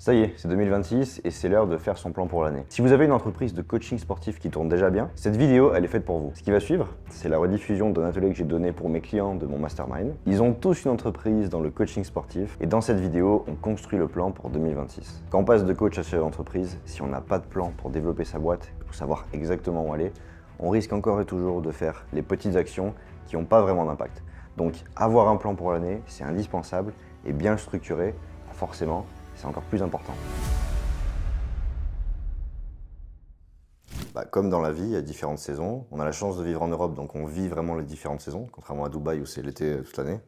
Ça y est, c'est 2026 et c'est l'heure de faire son plan pour l'année. Si vous avez une entreprise de coaching sportif qui tourne déjà bien, cette vidéo, elle est faite pour vous. Ce qui va suivre, c'est la rediffusion d'un atelier que j'ai donné pour mes clients de mon mastermind. Ils ont tous une entreprise dans le coaching sportif et dans cette vidéo, on construit le plan pour 2026. Quand on passe de coach à chef d'entreprise, si on n'a pas de plan pour développer sa boîte, pour savoir exactement où aller, on risque encore et toujours de faire les petites actions qui n'ont pas vraiment d'impact. Donc avoir un plan pour l'année, c'est indispensable et bien le structurer, forcément, c'est encore plus important. Comme dans la vie, il y a différentes saisons. On a la chance de vivre en Europe, donc on vit vraiment les différentes saisons, contrairement à Dubaï où c'est l'été toute l'année.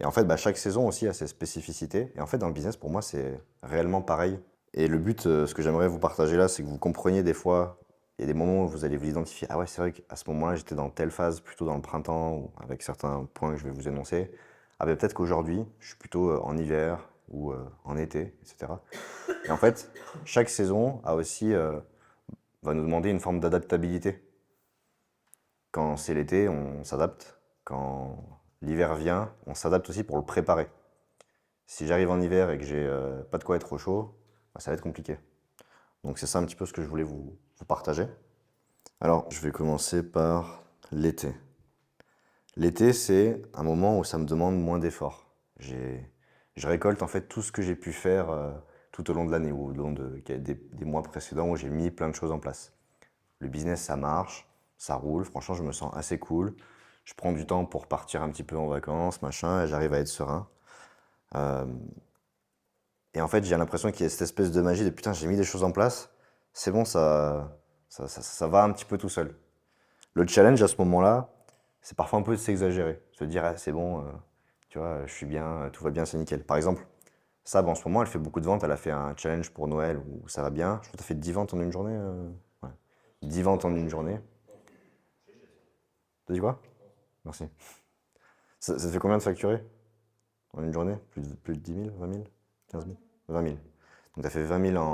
Et en fait, chaque saison aussi a ses spécificités. Et en fait, dans le business, pour moi, c'est réellement pareil. Et le but, ce que j'aimerais vous partager là, c'est que vous compreniez des fois, il y a des moments où vous allez vous identifier. Ah ouais, c'est vrai qu'à ce moment-là, j'étais dans telle phase, plutôt dans le printemps, ou avec certains points que je vais vous énoncer. Ah ben peut-être qu'aujourd'hui, je suis plutôt en hiver ou en été, etc. Et en fait, chaque saison a aussi, va nous demander une forme d'adaptabilité. Quand c'est l'été, on s'adapte. Quand l'hiver vient, on s'adapte aussi pour le préparer. Si j'arrive en hiver et que j'ai pas de quoi être au chaud, ça va être compliqué. Donc c'est ça un petit peu ce que je voulais vous partager. Alors, je vais commencer par l'été. L'été, c'est un moment où ça me demande moins d'efforts. Je récolte en fait tout ce que j'ai pu faire tout au long de l'année ou au long des mois précédents où j'ai mis plein de choses en place. Le business, ça marche, ça roule. Franchement, je me sens assez cool. Je prends du temps pour partir un petit peu en vacances, machin, et j'arrive à être serein. Euh, et en fait, j'ai l'impression qu'il y a cette espèce de magie de putain, j'ai mis des choses en place, c'est bon, ça va un petit peu tout seul. Le challenge à ce moment-là, c'est parfois un peu de s'exagérer, se dire ah, c'est bon, tu vois, je suis bien, tout va bien, c'est nickel. Par exemple, Sab en ce moment, elle fait beaucoup de ventes, elle a fait un challenge pour Noël où ça va bien. Je crois que tu as fait 10 ventes en une journée. Ouais. 10 ventes en une journée. T'as dit quoi? Merci. Ça te fait combien de facturer en une journée? Plus de 10 000, 20 000, 15 000? 20 000. Donc tu as fait 20 000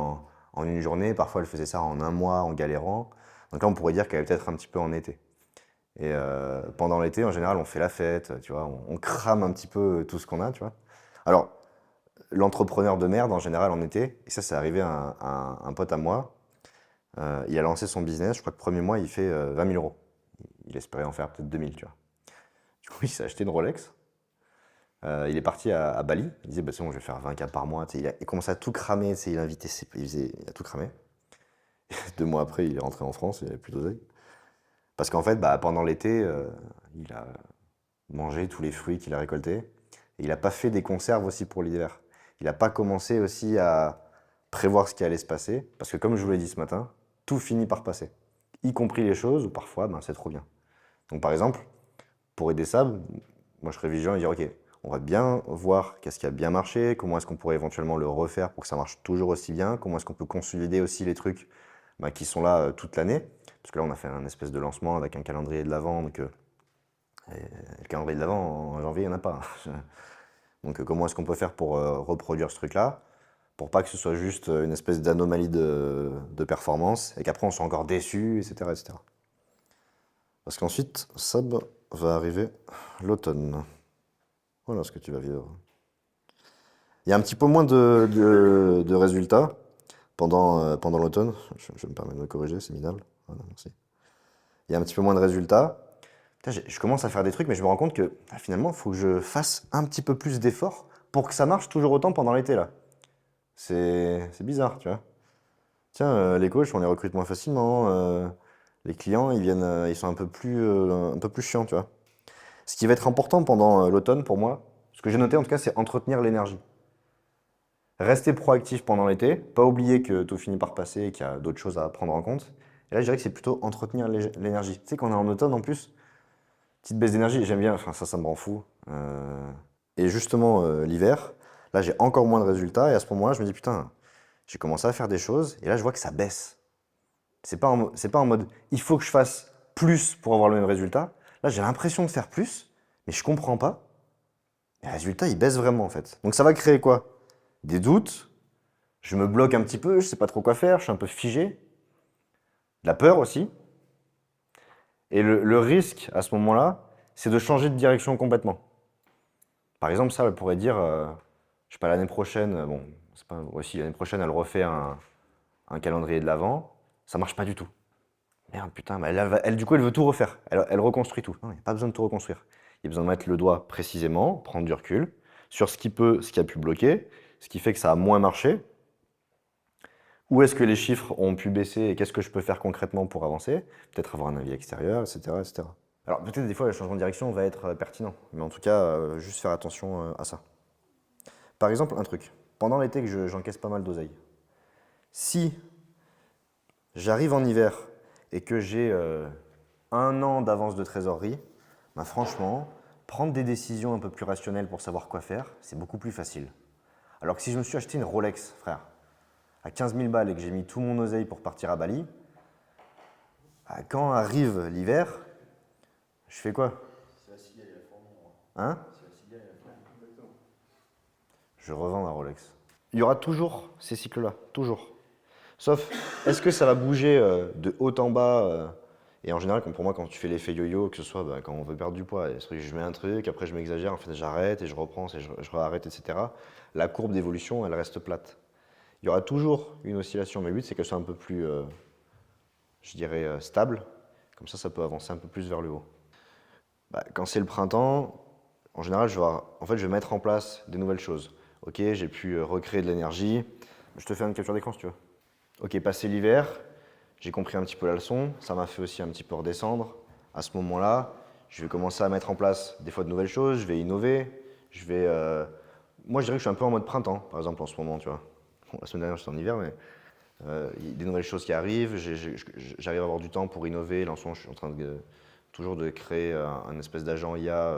en une journée, parfois elle faisait ça en un mois en galérant. Donc là on pourrait dire qu'elle est peut-être un petit peu en été. Et pendant l'été, en général, on fait la fête, tu vois, on crame un petit peu tout ce qu'on a, tu vois. Alors, l'entrepreneur de merde, en général, en été, et ça, c'est arrivé à un pote à moi, il a lancé son business, je crois que le premier mois, il fait 20 000 euros. Il espérait en faire peut-être 2 000, tu vois. Du coup, il s'est acheté une Rolex. Il est parti à Bali. Il disait, bah, c'est bon, je vais faire 20K par mois. Tu sais, il commençait à tout cramer. Tu sais, il invitait il a tout cramé. 2 mois après, il est rentré en France. Il avait plus d'oseille. Parce qu'en fait, pendant l'été, il a mangé tous les fruits qu'il a récoltés. Et il n'a pas fait des conserves aussi pour l'hiver. Il n'a pas commencé aussi à prévoir ce qui allait se passer. Parce que comme je vous l'ai dit ce matin, tout finit par passer. Y compris les choses où parfois, c'est trop bien. Donc par exemple, pour aider ça, moi je serais vigilant et dire ok, on va bien voir qu'est-ce qui a bien marché, comment est-ce qu'on pourrait éventuellement le refaire pour que ça marche toujours aussi bien, comment est-ce qu'on peut consolider aussi les trucs qui sont là toute l'année. Parce que là on a fait un espèce de lancement avec un calendrier de l'Avent, donc le calendrier de l'Avent en janvier il n'y en a pas. Donc comment est-ce qu'on peut faire pour reproduire ce truc-là, pour pas que ce soit juste une espèce d'anomalie de performance et qu'après on soit encore déçu, etc., etc. Parce qu'ensuite, Sab va arriver l'automne. Voilà ce que tu vas vivre. Il y a un petit peu moins de résultats pendant l'automne. Je me permets de me corriger, c'est minable. Voilà, merci. Il y a un petit peu moins de résultats. Putain, je commence à faire des trucs, mais je me rends compte que finalement, il faut que je fasse un petit peu plus d'efforts pour que ça marche toujours autant pendant l'été là. C'est bizarre, tu vois. Tiens, les coachs, on les recrute moins facilement. Les clients, ils viennent, ils sont un peu plus chiants, tu vois. Ce qui va être important pendant l'automne pour moi, ce que j'ai noté en tout cas, c'est entretenir l'énergie. Rester proactif pendant l'été, pas oublier que tout finit par passer et qu'il y a d'autres choses à prendre en compte. Et là, je dirais que c'est plutôt entretenir l'énergie. Tu sais, quand on est en automne en plus, petite baisse d'énergie, j'aime bien, enfin ça me rend fou. Et justement, l'hiver, là j'ai encore moins de résultats et à ce moment-là, je me dis putain, j'ai commencé à faire des choses et là je vois que ça baisse. C'est pas en mode il faut que je fasse plus pour avoir le même résultat. Là, j'ai l'impression de faire plus, mais je comprends pas. Et le résultat, il baisse vraiment en fait. Donc ça va créer quoi? Des doutes, je me bloque un petit peu, je sais pas trop quoi faire, je suis un peu figé. De la peur aussi. Et le risque à ce moment-là, c'est de changer de direction complètement. Par exemple, ça, elle pourrait dire, je sais pas, l'année prochaine, bon, c'est pas, aussi l'année prochaine, elle refait un calendrier de l'Avent, ça marche pas du tout. Merde, putain, bah elle, du coup, elle veut tout refaire. Elle reconstruit tout. Non, il n'y a pas besoin de tout reconstruire. Il y a besoin de mettre le doigt précisément, prendre du recul sur ce qui a pu bloquer, ce qui fait que ça a moins marché. Où est-ce que les chiffres ont pu baisser et qu'est-ce que je peux faire concrètement pour avancer? Peut-être avoir un avis extérieur, etc., etc. Alors peut-être des fois le changement de direction va être pertinent, mais en tout cas, juste faire attention à ça. Par exemple, un truc. Pendant l'été que j'encaisse pas mal d'oseille, si j'arrive en hiver et que j'ai 1 an d'avance de trésorerie, bah franchement, prendre des décisions un peu plus rationnelles pour savoir quoi faire, c'est beaucoup plus facile. Alors que si je me suis acheté une Rolex, frère, à 15 000 balles et que j'ai mis tout mon oseille pour partir à Bali, bah, quand arrive l'hiver, je fais quoi? Hein? Je revends ma Rolex. Il y aura toujours ces cycles-là, toujours. Sauf, est-ce que ça va bouger de haut en bas et en général, comme pour moi, quand tu fais l'effet yo-yo, que ce soit quand on veut perdre du poids, je mets un truc, après je m'exagère, en fait j'arrête et je reprends, et je réarrête, etc. La courbe d'évolution, elle reste plate. Il y aura toujours une oscillation, mais le but c'est qu'elle soit un peu plus, je dirais, stable. Comme ça peut avancer un peu plus vers le haut. Bah, quand c'est le printemps, en général, je vais mettre en place des nouvelles choses. Ok, j'ai pu recréer de l'énergie. Je te fais une capture d'écran si tu veux. Ok, passé l'hiver, j'ai compris un petit peu la leçon. Ça m'a fait aussi un petit peu redescendre. À ce moment-là, je vais commencer à mettre en place des fois de nouvelles choses. Je vais innover. Moi, je dirais que je suis un peu en mode printemps, par exemple, en ce moment, tu vois. Bon, la semaine dernière, j'étais en hiver, mais il y a des nouvelles choses qui arrivent. J'arrive à avoir du temps pour innover. Là, en ce moment, je suis en train toujours de créer un espèce d'agent IA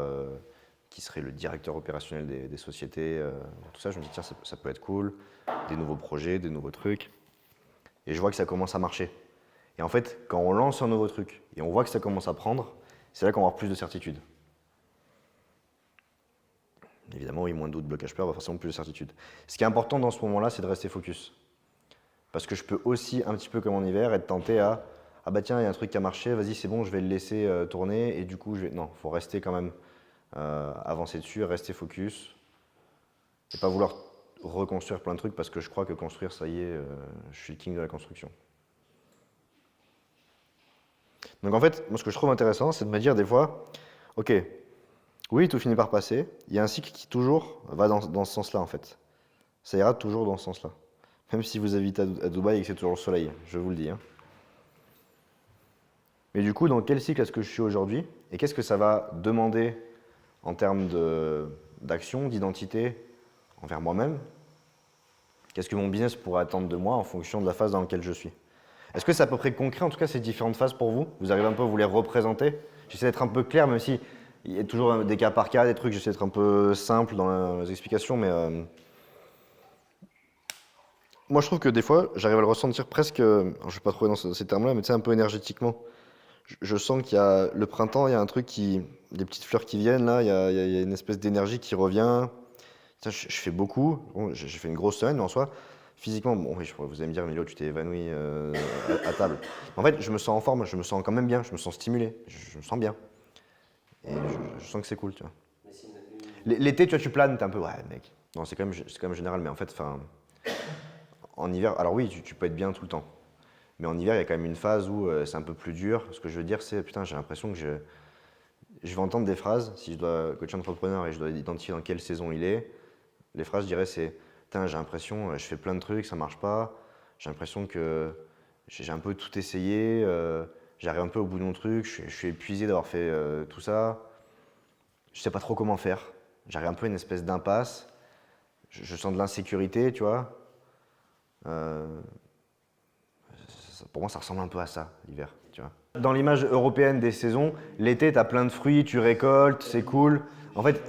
qui serait le directeur opérationnel des sociétés. Tout ça, je me dis, tiens, ça peut être cool. Des nouveaux projets, des nouveaux trucs. Et je vois que ça commence à marcher. Et en fait, quand on lance un nouveau truc et on voit que ça commence à prendre, c'est là qu'on va avoir plus de certitude. Évidemment, oui, moins de doutes, blocage peur, forcément plus de certitude. Ce qui est important dans ce moment-là, c'est de rester focus. Parce que je peux aussi, un petit peu comme en hiver, être tenté à ah bah tiens, il y a un truc qui a marché, vas-y, c'est bon, je vais le laisser tourner. Et du coup, non, il faut rester quand même avancer dessus, rester focus. Et pas vouloir reconstruire plein de trucs parce que je crois que construire, ça y est, je suis le king de la construction. Donc en fait, moi ce que je trouve intéressant, c'est de me dire des fois, ok, oui, tout finit par passer, il y a un cycle qui toujours va dans ce sens-là en fait. Ça ira toujours dans ce sens-là. Même si vous habitez à Dubaï et que c'est toujours le soleil, je vous le dis. Hein. Mais du coup, dans quel cycle est-ce que je suis aujourd'hui? Et qu'est-ce que ça va demander en termes d'action, d'identité envers moi-même? Qu'est-ce que mon business pourrait attendre de moi en fonction de la phase dans laquelle je suis? Est-ce que c'est à peu près concret, en tout cas, ces différentes phases pour vous? Vous arrivez un peu à vous les représenter? J'essaie d'être un peu clair, même si il y a toujours des cas par cas, des trucs, j'essaie d'être un peu simple dans les explications, mais moi je trouve que des fois, j'arrive à le ressentir presque, alors, je ne vais pas trouver dans ces termes-là, mais tu sais, un peu énergétiquement. Je sens qu'il y a le printemps, il y a un truc des petites fleurs qui viennent là, il y a une espèce d'énergie qui revient. Ça, je fais beaucoup, bon, j'ai fait une grosse semaine, mais en soi, physiquement, bon, oui, vous allez me dire, Milo, tu t'es évanoui à table. En fait, je me sens en forme, je me sens quand même bien, je me sens stimulé, je me sens bien. Et je sens que c'est cool, tu vois. L'été, tu vois, tu planes, t'es un peu, ouais, mec. Non, c'est quand même général, mais en fait, en hiver, alors oui, tu peux être bien tout le temps. Mais en hiver, il y a quand même une phase où c'est un peu plus dur. Ce que je veux dire, c'est, putain, j'ai l'impression que je vais entendre des phrases, si je dois coacher un entrepreneur et je dois identifier dans quelle saison il est. Les phrases, je dirais, c'est, putain, j'ai l'impression, je fais plein de trucs, ça marche pas. J'ai l'impression que j'ai un peu tout essayé, j'arrive un peu au bout de mon truc, je suis épuisé d'avoir fait tout ça. Je sais pas trop comment faire. J'arrive un peu à une espèce d'impasse. Je sens de l'insécurité, tu vois. Euh, Pour moi, ça ressemble un peu à ça, l'hiver, tu vois. Dans l'image européenne des saisons, l'été, tu as plein de fruits, tu récoltes, c'est cool. En fait,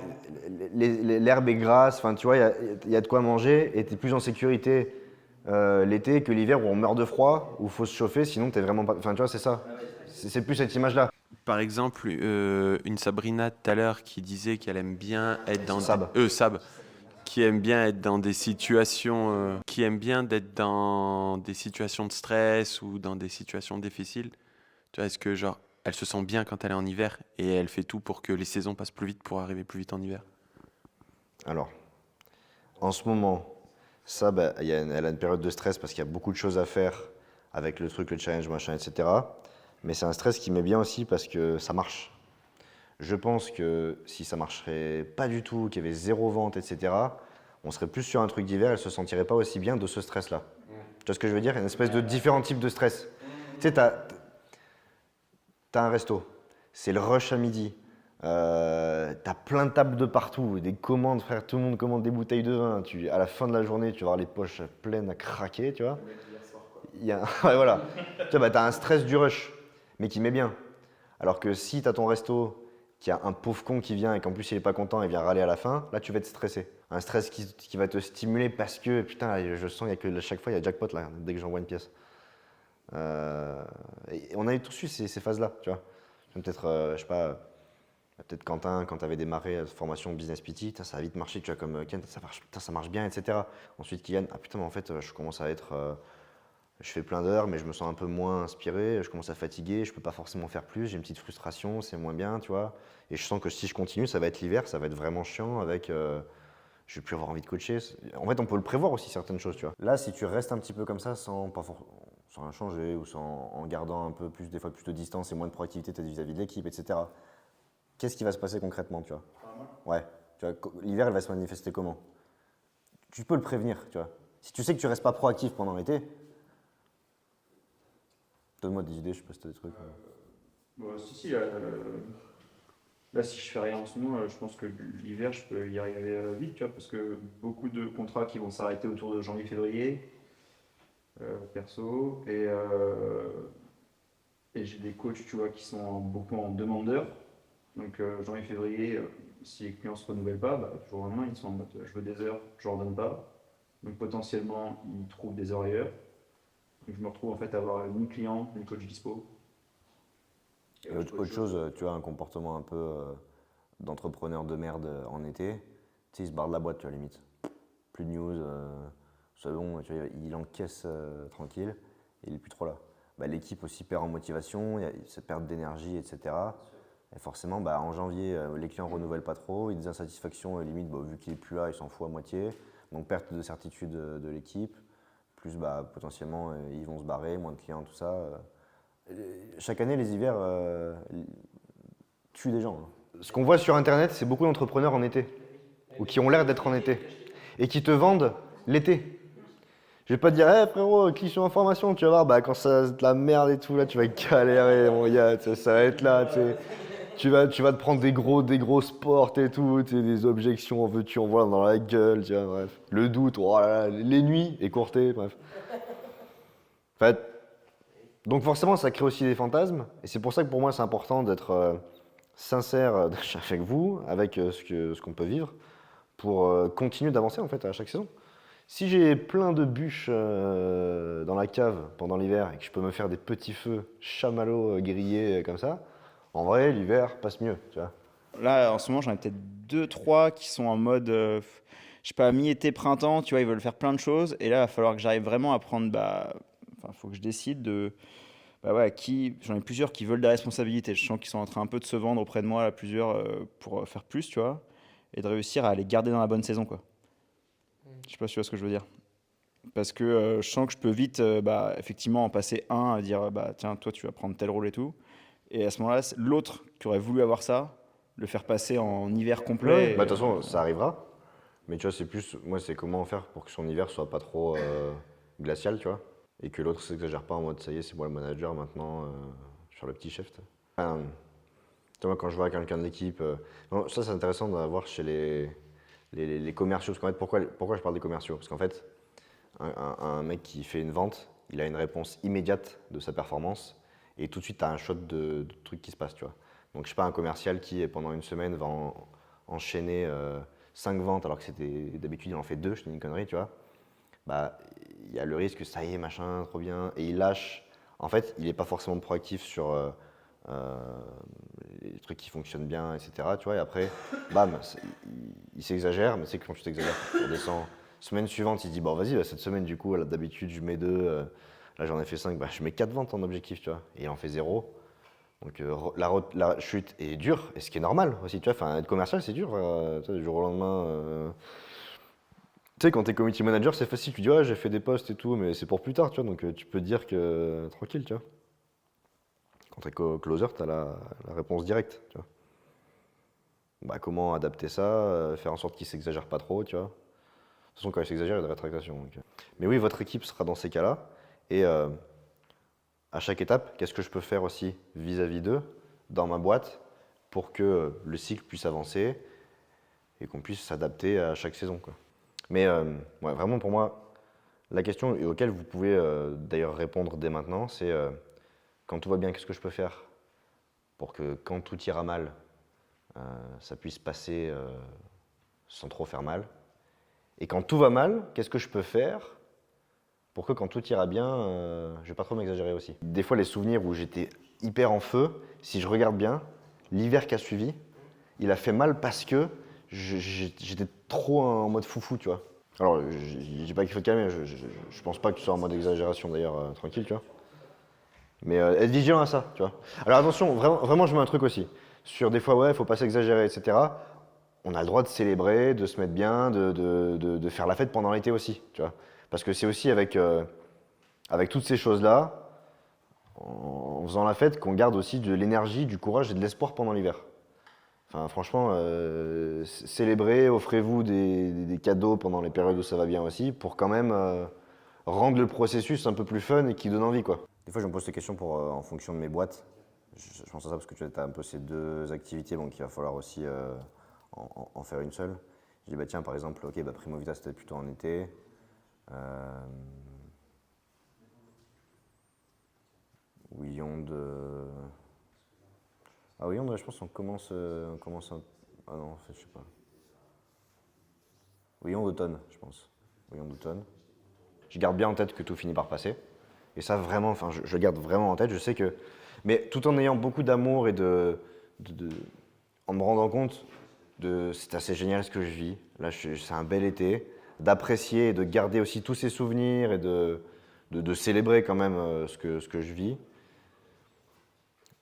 l'herbe est grasse, enfin, tu vois, il y a de quoi manger et tu es plus en sécurité l'été que l'hiver où on meurt de froid, où il faut se chauffer, sinon tu es vraiment pas. Enfin, tu vois, c'est ça. C'est plus cette image-là. Par exemple, une Sabrina tout à l'heure qui disait qu'elle aime bien être dans Sab. Sab, qui aime bien être dans des situations, qui aime bien d'être dans des situations de stress ou dans des situations difficiles. Tu vois, est-ce que genre, elle se sent bien quand elle est en hiver et elle fait tout pour que les saisons passent plus vite pour arriver plus vite en hiver? Alors, en ce moment, Ça, bah, elle a une période de stress parce qu'il y a beaucoup de choses à faire avec le truc, le challenge, machin, etc. Mais c'est un stress qui met bien aussi parce que ça marche. Je pense que si ça marcherait pas du tout, qu'il y avait zéro vente, etc., on serait plus sur un truc d'hiver, elle se sentirait pas aussi bien de ce stress-là. Tu vois ce que je veux dire? Une espèce de différents types de stress. Tu sais, t'as un resto, c'est le rush à midi. T'as plein de tables de partout, des commandes, frère, tout le monde commande des bouteilles de vin. À la fin de la journée, tu vas avoir les poches pleines à craquer, tu vois. Ouais, voilà. Tu vois, bah, t'as un stress du rush, mais qui met bien. Alors que si t'as ton resto, qui a un pauvre con qui vient et qu'en plus il est pas content et vient râler à la fin, là tu vas être stressé. Un stress qui va te stimuler parce que, putain, là, je sens que chaque fois il y a jackpot là, dès que j'envoie une pièce. Et on a tous eu ces phases-là, tu vois. Peut-être, je sais pas, peut-être Quentin, quand tu avais démarré la formation Business PT, ça a vite marché, tu vois, comme Ken, ça marche bien, etc. Ensuite, Kylian, ah putain, mais en fait, je commence à être. Je fais plein d'heures, mais je me sens un peu moins inspiré, je commence à fatiguer, je peux pas forcément faire plus, j'ai une petite frustration, c'est moins bien, tu vois. Et je sens que si je continue, ça va être l'hiver, ça va être vraiment chiant avec. Je vais plus avoir envie de coacher. En fait, on peut le prévoir aussi certaines choses, tu vois. Là, si tu restes un petit peu comme ça, sans rien changer ou en gardant un peu plus, des fois plus de distance et moins de proactivité peut-être vis-à-vis de l'équipe, etc. Qu'est-ce qui va se passer concrètement, tu vois? Ouais. Tu vois, l'hiver, il va se manifester comment? Tu peux le prévenir, tu vois. Si tu sais que tu restes pas proactif pendant l'été, donne-moi des idées, je sais pas si t'as des trucs. Bon, si, là, si je fais rien en ce moment, je pense que l'hiver, je peux y arriver vite, tu vois, parce que beaucoup de contrats qui vont s'arrêter autour de janvier-février, perso, et j'ai des coachs, tu vois, qui sont beaucoup en demande d'heures. Donc, janvier-février, si les clients se renouvellent pas, bah, du jour au lendemain, ils sont en mode je veux des heures, je leur donne pas. Donc, potentiellement, ils trouvent des heures ailleurs. Donc, je me retrouve en fait à avoir ni client, ni coach dispo. Et Et autre chose, tu vois, un comportement un peu d'entrepreneur de merde en été, tu sais, il se barre de la boîte, tu vois, limite. Plus de news, c'est bon, tu vois, il encaisse tranquille, et il est plus trop là. Bah, l'équipe aussi perd en motivation, il y a cette perte d'énergie, etc. Et forcément, bah, en janvier, les clients ne renouvellent pas trop, il y a des insatisfactions, limite, bah, vu qu'il n'est plus là, il s'en fout à moitié. Donc perte de certitude de l'équipe, plus bah, potentiellement ils vont se barrer, moins de clients, tout ça. Chaque année, les hivers tuent des gens, hein. Ce qu'on voit sur Internet, c'est beaucoup d'entrepreneurs en été, ou qui ont l'air d'être en été, et qui te vendent l'été. Je vais pas te dire, hey, frérot, clique sur information, tu vas voir, bah, quand ça va être la merde et tout, là, tu vas galérer, mon gars, ça va être là, tu sais. Tu vas te prendre des gros sports et tout, tu sais, des objections en veux-tu, en voilà dans la gueule, tu vois, bref. Le doute, oh là là, les nuits écourtées, bref. En fait, donc forcément, ça crée aussi des fantasmes, et c'est pour ça que pour moi, c'est important d'être sincère avec vous, avec ce qu'on peut vivre, pour continuer d'avancer en fait à chaque saison. Si j'ai plein de bûches dans la cave pendant l'hiver et que je peux me faire des petits feux chamallows grillés comme ça, en vrai, l'hiver passe mieux, tu vois. Là, en ce moment, j'en ai peut-être deux, trois qui sont en mode, je sais pas, mi-été, printemps, tu vois, ils veulent faire plein de choses. Et là, il va falloir que j'arrive vraiment à prendre, bah, enfin, faut que je décide de, bah ouais, j'en ai plusieurs qui veulent des responsabilités. Je sens qu'ils sont en train un peu de se vendre auprès de moi, là, plusieurs, pour faire plus, tu vois, et de réussir à les garder dans la bonne saison, quoi. Je sais pas si tu vois ce que je veux dire. Parce que je sens que je peux vite, bah, effectivement, en passer un à dire, bah, tiens, toi, tu vas prendre tel rôle et tout. Et à ce moment-là, l'autre qui aurait voulu avoir ça, le faire passer en hiver Ouais, complet. bah de toute façon, ça arrivera. Mais tu vois, c'est plus, moi, c'est comment faire pour que son hiver soit pas trop glacial, tu vois. Et que l'autre s'exagère pas en mode, ça y est, c'est moi le manager maintenant, sur le petit chef. Enfin, tu vois, quand je vois quelqu'un de l'équipe, bon, ça c'est intéressant d'avoir chez les commerciaux. Parce qu'en fait, pourquoi je parle des commerciaux? Parce qu'en fait, un mec qui fait une vente, il a une réponse immédiate de sa performance et tout de suite, tu as un shot de trucs qui se passent, tu vois. Donc, je sais pas, un commercial qui, pendant une semaine, va enchaîner 5 ventes alors que d'habitude, il en fait 2, je te dis une connerie, tu vois. Bah, il y a le risque que ça y est, machin, trop bien, et il lâche. En fait, il n'est pas forcément proactif sur euh, les trucs qui fonctionnent bien, etc. Tu vois, et après, bam, il s'exagère, mais c'est que quand tu t'exagères, tu redescends. Semaine suivante, il dit, bon, vas-y, bah, cette semaine, du coup, d'habitude, je mets 2, là, j'en ai fait 5, bah, je mets 4 ventes en objectif, tu vois, et il en fait 0. Donc, la chute est dure, et ce qui est normal aussi, tu vois, enfin, être commercial, c'est dur, tu vois, du jour au lendemain. Tu sais, quand t'es community manager, c'est facile, tu dis ouais, j'ai fait des posts et tout, mais c'est pour plus tard, tu vois, donc tu peux dire que tranquille, tu vois. Quand t'es closer, t'as la réponse directe, tu vois. Bah, comment adapter ça, faire en sorte qu'il s'exagère pas trop, tu vois. De toute façon, quand il s'exagère, il y a de rétractation. Mais oui, votre équipe sera dans ces cas-là, et à chaque étape, qu'est-ce que je peux faire aussi vis-à-vis d'eux, dans ma boîte, pour que le cycle puisse avancer et qu'on puisse s'adapter à chaque saison, quoi. Mais ouais, vraiment pour moi, la question et auquel vous pouvez d'ailleurs répondre dès maintenant, c'est quand tout va bien, qu'est-ce que je peux faire pour que quand tout ira mal, ça puisse passer sans trop faire mal. Et quand tout va mal, qu'est-ce que je peux faire pour que quand tout ira bien, je vais pas trop m'exagérer aussi. Des fois, les souvenirs où j'étais hyper en feu, si je regarde bien, l'hiver qui a suivi, il a fait mal parce que j'étais trop en mode foufou, tu vois. Alors, je dis pas qu'il faut te calmer, je pense pas que tu sois en mode exagération d'ailleurs, tranquille, tu vois. Mais être vigilant à ça, tu vois. Alors attention, vraiment, je mets un truc aussi. Sur des fois, ouais, faut pas s'exagérer, etc. On a le droit de célébrer, de se mettre bien, de faire la fête pendant l'été aussi, tu vois. Parce que c'est aussi avec toutes ces choses-là, en faisant la fête, qu'on garde aussi de l'énergie, du courage et de l'espoir pendant l'hiver. Enfin, franchement, célébrez, offrez-vous des cadeaux pendant les périodes où ça va bien aussi, pour quand même rendre le processus un peu plus fun et qui donne envie, quoi. Des fois, je me pose ces questions en fonction de mes boîtes. Je pense à ça parce que tu as un peu ces deux activités, donc il va falloir aussi en faire une seule. Je dis, bah tiens, par exemple, ok, bah Primo Vita, c'était plutôt en été. William de... Ah oui, je pense qu'on commence, Ah non, en fait, je sais pas. Oui, d'automne, je pense. Oui, d'automne. Je garde bien en tête que tout finit par passer. Et ça, vraiment, enfin, je garde vraiment en tête. Je sais que... Mais tout en ayant beaucoup d'amour et en me rendant compte c'est assez génial ce que je vis. Là, c'est un bel été. D'apprécier et de garder aussi tous ces souvenirs et de célébrer quand même ce que je vis.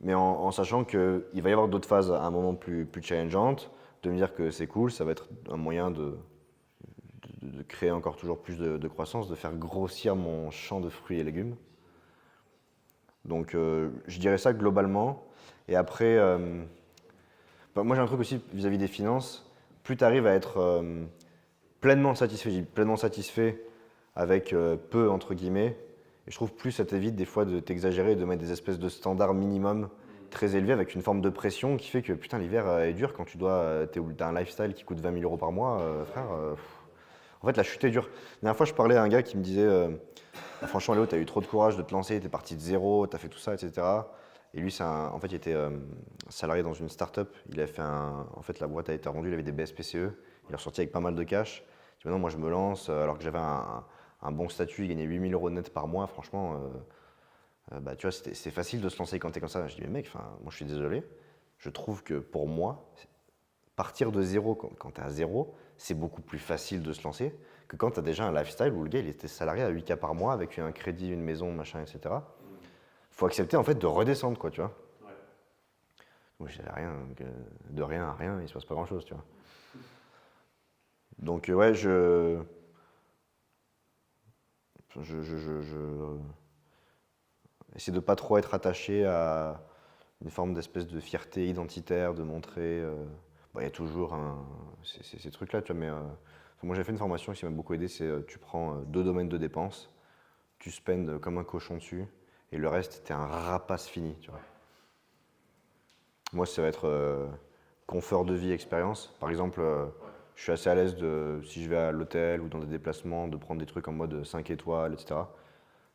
Mais en sachant qu'il va y avoir d'autres phases à un moment plus challengeantes, de me dire que c'est cool, ça va être un moyen de créer encore toujours plus de croissance, de faire grossir mon champ de fruits et légumes. Donc je dirais ça globalement. Et après, moi j'ai un truc aussi vis-à-vis des finances, plus tu arrives à être pleinement satisfait avec peu entre guillemets, et je trouve plus ça t'évite des fois de t'exagérer et de mettre des espèces de standards minimum très élevés avec une forme de pression qui fait que putain l'hiver est dur quand tu t'as un lifestyle qui coûte 20 000 euros par mois, frère. En fait la chute est dure. La dernière fois je parlais à un gars qui me disait franchement Léo t'as eu trop de courage de te lancer, t'es parti de zéro, t'as fait tout ça, etc. Et lui en fait il était salarié dans une start-up, en fait la boîte a été rendue, il avait des BSPCE, il est ressorti avec pas mal de cash. Il dit maintenant moi je me lance alors que j'avais un bon statut, il gagnait 8 000 euros net par mois, franchement, bah, tu vois, c'est facile de se lancer quand t'es comme ça. Je dis, mais mec, moi je suis désolé, je trouve que pour moi, partir de zéro quand t'es à zéro, c'est beaucoup plus facile de se lancer que quand t'as déjà un lifestyle où le gars il était salarié à 8K par mois avec un crédit, une maison, machin, etc. Faut accepter en fait de redescendre, quoi, tu vois. Ouais. Moi j'avais rien, de rien à rien, il se passe pas grand chose, tu vois. Donc ouais, essayer de pas trop être attaché à une forme d'espèce de fierté identitaire, de montrer. Il y a toujours ces trucs-là, tu vois, mais moi j'ai fait une formation qui m'a beaucoup aidé, c'est tu prends 2 domaines de dépenses, tu spendes comme un cochon dessus, et le reste, t'es un rapace fini, tu vois. Moi, ça va être confort de vie, expérience. Par exemple, je suis assez à l'aise si je vais à l'hôtel ou dans des déplacements, de prendre des trucs en mode 5 étoiles, etc.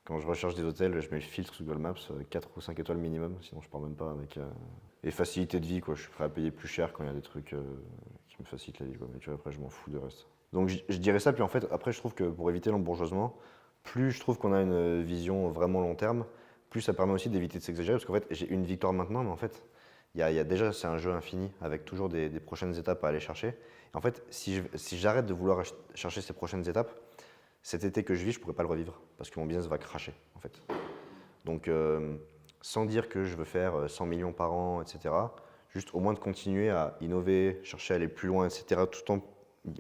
Quand je recherche des hôtels, je mets le filtre sur Google Maps, 4 ou 5 étoiles minimum, sinon je pars même pas avec. Et facilité de vie, quoi. Je suis prêt à payer plus cher quand il y a des trucs qui me facilitent la vie, quoi. Mais tu vois, après, je m'en fous du reste. Donc je dirais ça, puis en fait, après, je trouve que pour éviter l'embourgeoisement, plus je trouve qu'on a une vision vraiment long terme, plus ça permet aussi d'éviter de s'exagérer, parce qu'en fait, j'ai une victoire maintenant, mais en fait, il y a déjà, c'est un jeu infini, avec toujours des prochaines étapes à aller chercher. Et en fait, si j'arrête de vouloir chercher ces prochaines étapes, cet été que je vis, je ne pourrais pas le revivre, parce que mon business va cracher, en fait. Donc, sans dire que je veux faire 100 millions par an, etc., juste au moins de continuer à innover, chercher à aller plus loin, etc., tout en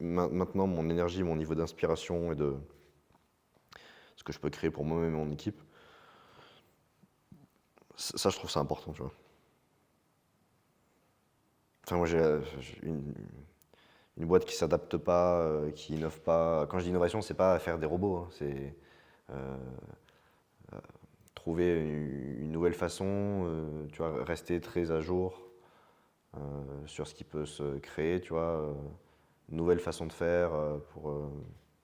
maintenant, mon énergie, mon niveau d'inspiration et de ce que je peux créer pour moi-même et mon équipe, ça, je trouve ça important, tu vois. Enfin, moi, j'ai une boîte qui s'adapte pas, qui innove pas. Quand je dis innovation, c'est pas faire des robots, hein, c'est euh, trouver une nouvelle façon, tu vois, rester très à jour sur ce qui peut se créer, tu vois, une nouvelle façon de faire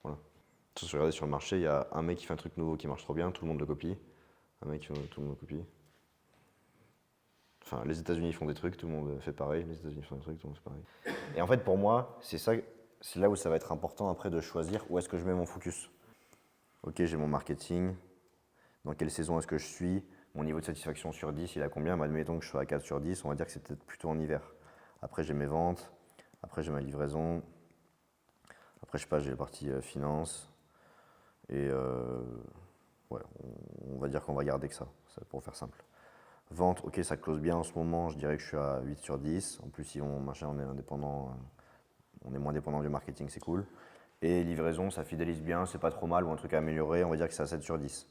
voilà. Si vous regardez sur le marché, il y a un mec qui fait un truc nouveau qui marche trop bien, tout le monde le copie. Un mec, tout le monde le copie. Enfin, les États-Unis font des trucs, tout le monde fait pareil. Les États-Unis font des trucs, tout le monde fait pareil. Et en fait, pour moi, c'est ça, c'est là où ça va être important après de choisir où est-ce que je mets mon focus. Ok, j'ai mon marketing. Dans quelle saison est-ce que je suis? Mon niveau de satisfaction sur 10, il a combien? Bah, admettons que je sois à 4 sur 10, on va dire que c'est peut-être plutôt en hiver. Après, j'ai mes ventes. Après, j'ai ma livraison. Après, je sais pas, j'ai la partie finance. Et ouais, on va dire qu'on va garder que ça pour faire simple. Vente, ok, ça close bien en ce moment, je dirais que je suis à 8 sur 10. En plus, si on est indépendant, on est moins dépendant du marketing, c'est cool. Et livraison, ça fidélise bien, c'est pas trop mal, ou un truc à améliorer, on va dire que c'est à 7 sur 10.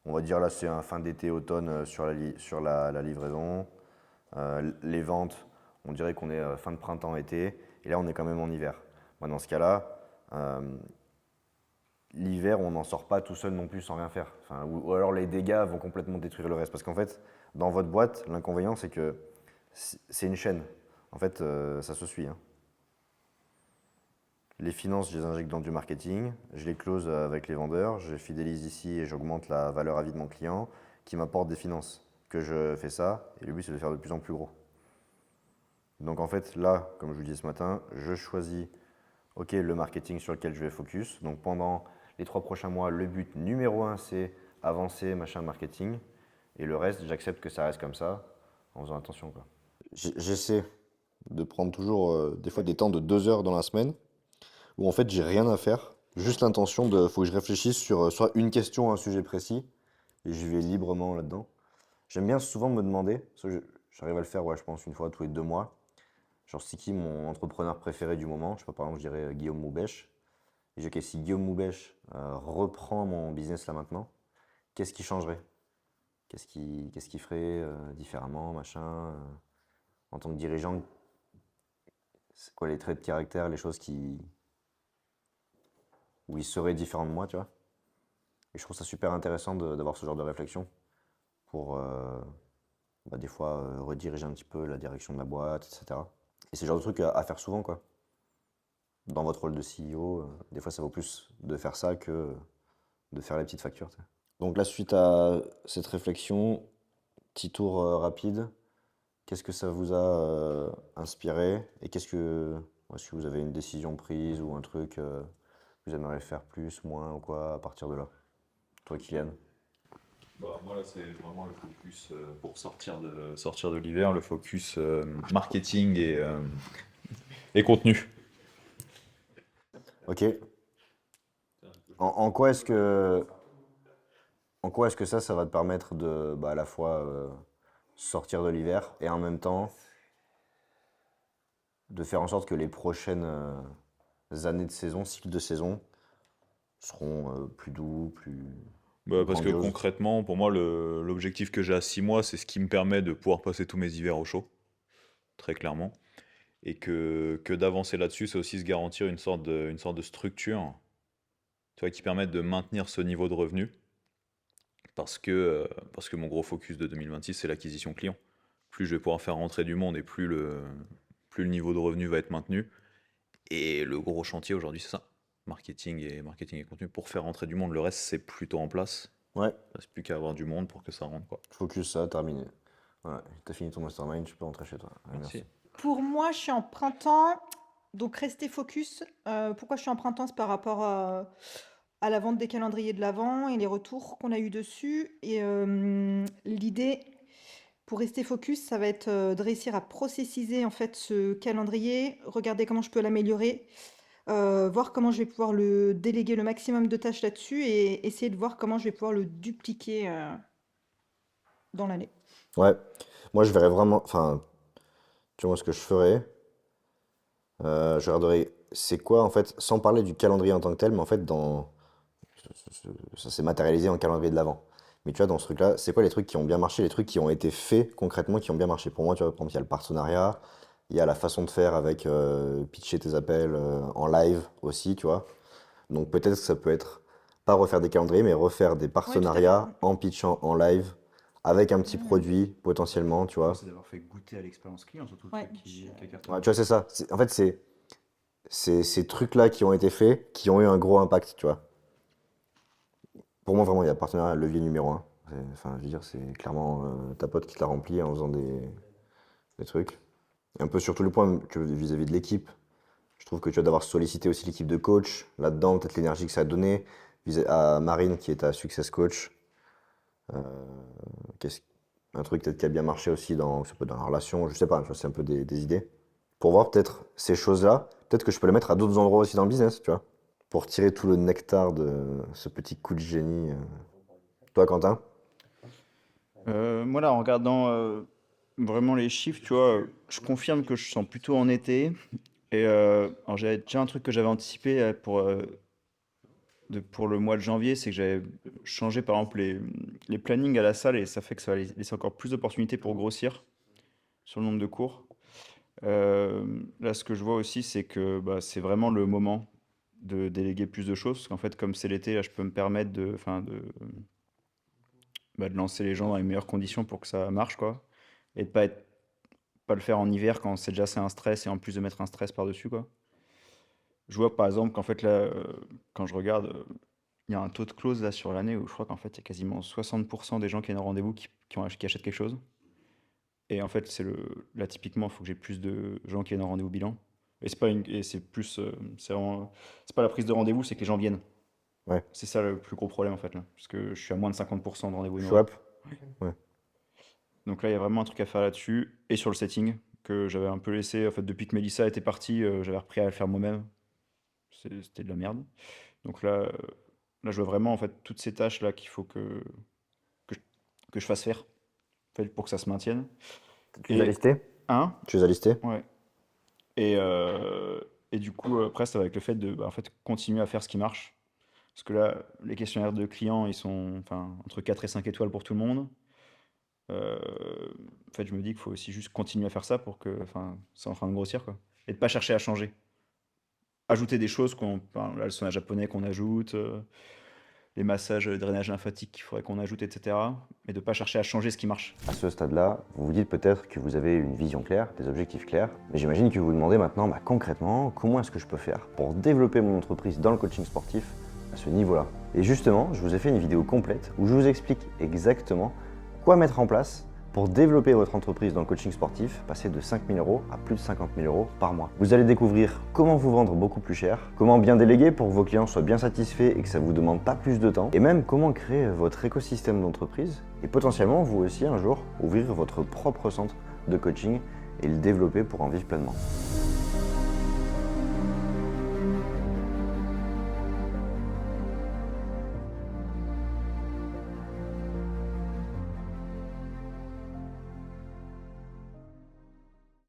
On va dire là, c'est un fin d'été, automne sur la livraison. Les ventes, on dirait qu'on est fin de printemps, été. Et là, on est quand même en hiver. Moi, dans ce cas-là, l'hiver, on n'en sort pas tout seul non plus sans rien faire. Enfin, ou alors les dégâts vont complètement détruire le reste. Parce qu'en fait, dans votre boîte, l'inconvénient, c'est que c'est une chaîne. En fait, ça se suit, hein. Les finances, je les injecte dans du marketing, je les close avec les vendeurs, je fidélise ici et j'augmente la valeur à vie de mon client qui m'apporte des finances. Que je fais ça, et le but, c'est de faire de plus en plus gros. Donc en fait, là, comme je vous disais ce matin, je choisis ok, le marketing sur lequel je vais focus. Donc pendant les 3 prochains mois, le but numéro 1, c'est avancer, machin, marketing. Et le reste, j'accepte que ça reste comme ça, en faisant attention, quoi. J'essaie de prendre toujours des fois des temps de 2 heures dans la semaine, où en fait j'ai rien à faire. Juste l'intention de, faut que je réfléchisse sur soit une question, un sujet précis, et j'y vais librement là-dedans. J'aime bien souvent me demander, parce que j'arrive à le faire, ouais, je pense, une fois tous les 2 mois. Genre, c'est qui mon entrepreneur préféré du moment? Je sais pas, par exemple, je dirais Guillaume Moubèche. Et je dis, ok, si Guillaume Moubèche reprend mon business là maintenant, qu'est-ce qui changerait? Qu'est-ce qu'il ferait différemment, machin en tant que dirigeant, c'est quoi les traits de caractère, les choses où il serait différent de moi, tu vois? Et je trouve ça super intéressant d'avoir ce genre de réflexion pour bah, des fois rediriger un petit peu la direction de la boîte, etc. Et c'est le genre de truc à faire souvent, quoi. Dans votre rôle de CEO, des fois ça vaut plus de faire ça que de faire les petites factures, tu sais. Donc là, suite à cette réflexion, petit tour rapide, qu'est-ce que ça vous a inspiré et est-ce que vous avez une décision prise ou un truc que vous aimeriez faire plus, moins ou quoi à partir de là? Toi, Kylian? Bah, moi, là, c'est vraiment le focus pour sortir de l'hiver, le focus marketing et contenu. Ok. En, en quoi est-ce que, en quoi est-ce que ça va te permettre de, bah, à la fois sortir de l'hiver et en même temps de faire en sorte que les prochaines années de saison, cycles de saison, seront plus doux, plus Bah, parce que grandioses? concrètement, pour moi, l'objectif que j'ai à 6 mois, c'est ce qui me permet de pouvoir passer tous mes hivers au chaud, très clairement. Et que d'avancer là-dessus, c'est aussi se garantir une sorte de structure, tu vois, qui permette de maintenir ce niveau de revenu. Parce que mon gros focus de 2026, c'est l'acquisition client. Plus je vais pouvoir faire rentrer du monde et plus le niveau de revenu va être maintenu. Et le gros chantier aujourd'hui, c'est ça. Marketing et contenu. Pour faire rentrer du monde, le reste, c'est plutôt en place. Ouais, Il reste plus qu'à avoir du monde pour que ça rentre, quoi. focus ça, terminé. Voilà, t'as fini ton mastermind, tu peux rentrer chez toi. Allez, Merci. merci. Pour moi, je suis en printemps, donc rester focus. Pourquoi je suis en printemps? C'est par rapport à la vente des calendriers de l'Avent et les retours qu'on a eu dessus. Et l'idée, pour rester focus, ça va être de réussir à processiser en fait ce calendrier, regarder comment je peux l'améliorer, voir comment je vais pouvoir le déléguer le maximum de tâches là-dessus et essayer de voir comment je vais pouvoir le dupliquer dans l'année. Ouais, moi je verrais vraiment, enfin, tu vois, ce que je ferais, Je regarderai, c'est quoi en fait, sans parler du calendrier en tant que tel, mais en fait, ça s'est matérialisé en calendrier de l'avant. Mais tu vois, dans ce truc-là, c'est quoi les trucs qui ont bien marché, les trucs qui ont été faits concrètement, qui ont bien marché? Pour moi, tu vois, par exemple, il y a le partenariat, il y a la façon de faire avec pitcher tes appels en live aussi, tu vois. Donc peut-être que ça peut être, pas refaire des calendriers, mais refaire des Oui, tout à fait. partenariats en pitchant en live, avec un petit Mhm. produit potentiellement, tu vois. C'est d'avoir fait goûter à l'expérience client, surtout Ouais. qui a Ouais, tu vois, c'est ça. En fait, c'est ces trucs-là qui ont été faits, qui ont eu un gros impact, tu vois. Pour moi, vraiment, il y a partenariat, levier numéro un. Enfin, je veux dire, c'est clairement ta pote qui te l'a rempli en faisant des trucs. Et un peu sur tous les points vis-à-vis de l'équipe. Je trouve que tu vas devoir solliciter aussi l'équipe de coach là-dedans, peut-être l'énergie que ça a donné. À Marine, qui est ta success coach. Euh, qu'est-ce- un truc peut-être qui a bien marché aussi ça peut être dans la relation, je sais pas, tu vois, c'est un peu des idées. Pour voir peut-être ces choses-là, peut-être que je peux les mettre à d'autres endroits aussi dans le business, tu vois. Pour tirer tout le nectar de ce petit coup de génie. Toi, Quentin? Moi, là, en regardant vraiment les chiffres, tu vois, je confirme que je sens plutôt en été. Et alors, j'avais déjà un truc que j'avais anticipé pour le mois de janvier, c'est que j'avais changé par exemple les plannings à la salle et ça fait que ça va laisser encore plus d'opportunités pour grossir sur le nombre de cours. Là, ce que je vois aussi, c'est que bah, c'est vraiment le moment de déléguer plus de choses. Parce qu'en fait, comme c'est l'été, là, je peux me permettre de lancer les gens dans les meilleures conditions pour que ça marche, quoi. Et de pas le faire en hiver quand c'est un stress et en plus de mettre un stress par-dessus, quoi. Je vois par exemple qu'en fait, là, quand je regarde, il y a un taux de close là sur l'année où je crois qu'en fait, il y a quasiment 60% des gens qui viennent au rendez-vous qui achètent quelque chose. Et en fait, là, typiquement, il faut que j'ai plus de gens qui viennent au rendez-vous bilan. Et c'est pas une, et c'est plus, c'est pas la prise de rendez-vous, c'est que les gens viennent. Ouais. C'est ça le plus gros problème en fait là, parce que je suis à moins de 50% de rendez-vous Show ignorés. up? Ouais. Donc là, il y a vraiment un truc à faire là-dessus et sur le setting que j'avais un peu laissé. En fait, depuis que Mélissa était partie, j'avais repris à le faire moi-même. C'était de la merde. Donc là, je vois vraiment en fait toutes ces tâches là qu'il faut que, je, que je fasse faire en fait, pour que ça se maintienne. Tu les as Et listés? un, Tu les as listés? ouais. Et du coup, après, ça va avec le fait de en fait, continuer à faire ce qui marche. Parce que là, les questionnaires de clients, ils sont enfin, entre 4 et 5 étoiles pour tout le monde. Euh, En fait, je me dis qu'il faut aussi juste continuer à faire ça pour que enfin, c'est en train de grossir. Quoi. Et de pas chercher à changer. Ajouter des choses, là, le sauna japonais qu'on ajoute, les massages de drainage lymphatique qu'il faudrait qu'on ajoute, etc. Mais de pas chercher à changer ce qui marche. À ce stade-là, vous vous dites peut-être que vous avez une vision claire, des objectifs clairs, mais j'imagine que vous vous demandez maintenant, concrètement, comment est-ce que je peux faire pour développer mon entreprise dans le coaching sportif à ce niveau-là? Et justement, je vous ai fait une vidéo complète où je vous explique exactement quoi mettre en place pour développer votre entreprise dans le coaching sportif, passer de 5 000 € à plus de 50 000 € par mois. Vous allez découvrir comment vous vendre beaucoup plus cher, comment bien déléguer pour que vos clients soient bien satisfaits et que ça ne vous demande pas plus de temps, et même comment créer votre écosystème d'entreprise et potentiellement vous aussi un jour ouvrir votre propre centre de coaching et le développer pour en vivre pleinement.